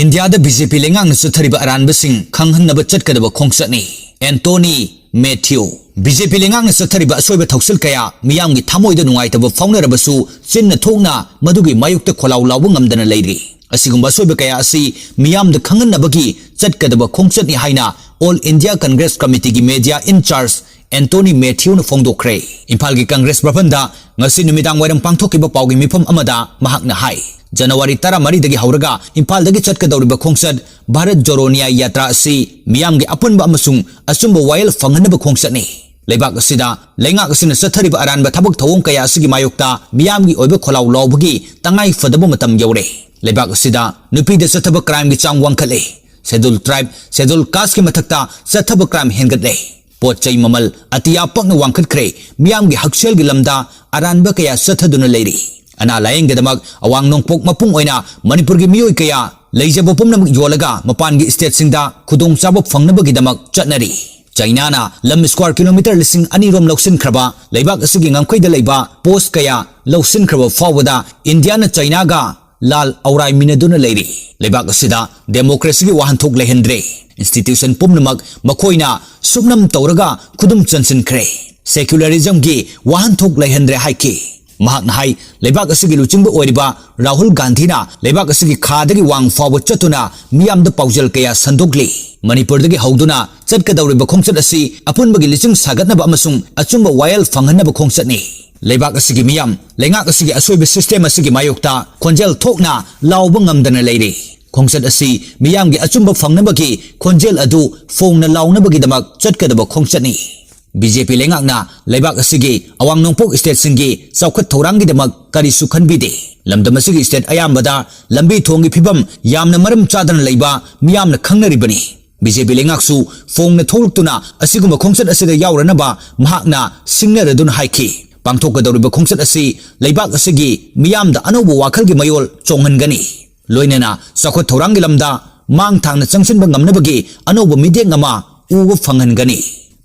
India BJP लेंगांग चथरिबा अरानबसिंग खंघन्नबा चटकदबा खोंगचतनी एंटोनी मैथ्यू बीजेपी लेंगांग चथरिबा असोइबा थौसल कया मियामगी थमोइदा नुंगाइतबा फाउनरबसु चिन्ना थोंगना मदुगी मायुक्ता खोलाउ लाउबा ngamdana लेरि असिगुंबा असोइबा कया असि मियामदा खंघन्नबगी चटकदबा खोंगचतनी हाइना ऑल इंडिया कांग्रेस कमिटी की मीडिया इंचार्ज एंटोनी मैथ्यू न फोंगदोखरे इम्फाल की Congress भवनदा ngasi numitang wairang pangthokiba pawgi mifam amada mahakna hai January 13 hauraga Impal dagi chatkadaba khongchat Bharat Jodo Nyaya Yatra asi miyamgi apunba amasung asumba wail fanghanaba khongchatni Leibak asida lengak asina sathariba aranba thabak thawong kaya asigi mayokta miyamgi oiba kholaw lawbagi tangai fadaba matam yaure Leibak asida nupida sathaba crime gi chang wangkhale Schedule tribe schedule caste ki mathakta sathaba crime hengatle Pochai mamal atiya pakna wangkhatkre miyamgi hakshel gi lamda aranba kaya sathaduna leiri Ana laing gedamak awang nongpok mapung oina Manipur gi miyoi kaya leijabo pumnamak yolaga mapan gi state singda khudong chabo phangnaba gidamak chatnari China na lam square kilometer lising ani rom loksin khraba leibak asigi ngangkhoida leiba post kaya loksin khraba fawada India na China ga lal aurai minaduna leiri leibak asida democracy gi wahanthok lehendre institution pumnamak makhoina sumnam tawraga khudum chansin khre secularism gi wahanthok lehendre haiki Mahakna hai leibak asigi luchingba oiriba Rahul Gandhi na leibak asigi khadagi wang fawa chatuna miyamda paujal kaya sandokli Manipur dagi hauduna chatkadawriba khongchat asi apunbagi liching sagatnaba amasung achumba wayal fanghanaba khongchatni leibak asigi miyam lengak asigi asoiba system asigi mayokta khonjel thokna lawba ngamdana leiri khongchat asi miyamgi achumba fangnabagi khonjel adu fongna lawnabagi damak chatkadaba khongchatni BJP lengakna leibak asigi awang nongpok state singi saukhat thorangi demak kari sukhan bide lamdam asigi state ayambada lambi thongi phibam yamna maram chadana leiba miyamna khangnari bani BJP lengaksu fongna tholktuna asiguma khongchat asida yawranaba mahakna singnaradun haiki pangthokadawriba khongchat asi leibak asigi miyamda anoba wakhalgi mayol chonghangani loinana saukhat thorangi lamda mang thangna changsinba ngamnabagi anoba mideng ama uba fanghangani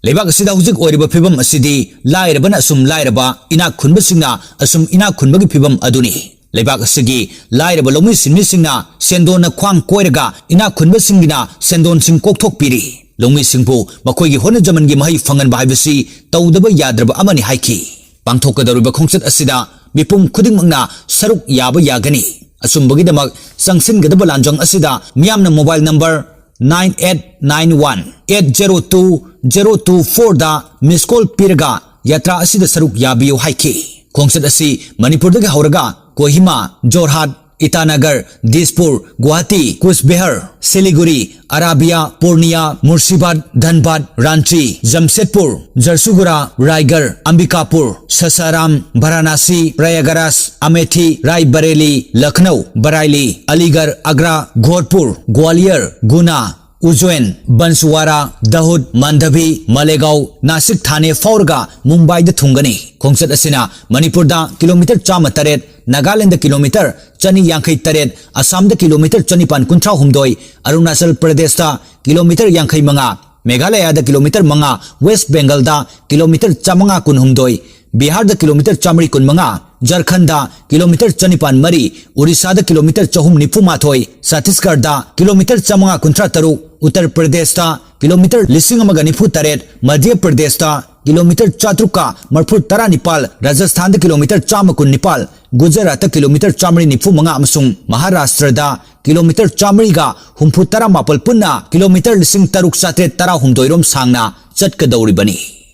Leibak asida hujik oiriba phibam asidi lairabana asum lairaba ina khunba singna asum ina khunba gi phibam aduni leibak asigi lairaba lomi sinmi singna sendon na khwang koiraga ina khunba singina sendon sing kokthok piri lomi singbu makoi gi hona jaman gi mahai fangan ba haibasi tawdaba yadraba amani haiki pangthokadariba khongchat asida mipum khudingmangna saruk yaba yagani asumbagi damak sangsin gadaba lanjang asida miyamna mobile number 9891-802-024 da miss call pirga yatra asida saruk yabiyo haiki khongchat asi Manipur dagi hauraga Kohima Jorhat Itanagar Dispur Guwahati Kusbehar Siliguri Arabia Purnia Murshidabad Dhanbad Ranchi Jamshedpur Jarsugura Raigarh Ambikapur Sasaram Varanasi Prayagraj Amethi Raebareli Lucknow Bareilly Aligarh Agra Ghodpur Gwalior Guna Ujjain Banswara Dahod Mandhavi Malegaon Nasik Thane Faurga Mumbai da thungani khongchat asina Manipur da kilometer 108 Nagaland da kilometer 283 Assam da kilometer 253 Arunachal Pradesh da kilometer 55 Meghalaya da kilometer 5 West Bengal da kilometer 119 Bihar da kilometer 115 Jharkhand da kilometer 294 Orissa da kilometer 498 Chhattisgarh da kilometer 153 Uttar Pradesh da kilometer 194 Madhya Pradesh da kilometer 419 Rajasthan da kilometer 119 Gujarat da kilometer 195 amasung Maharashtra da kilometer 100 punna kilometer 13 rom sangna chatkadawribani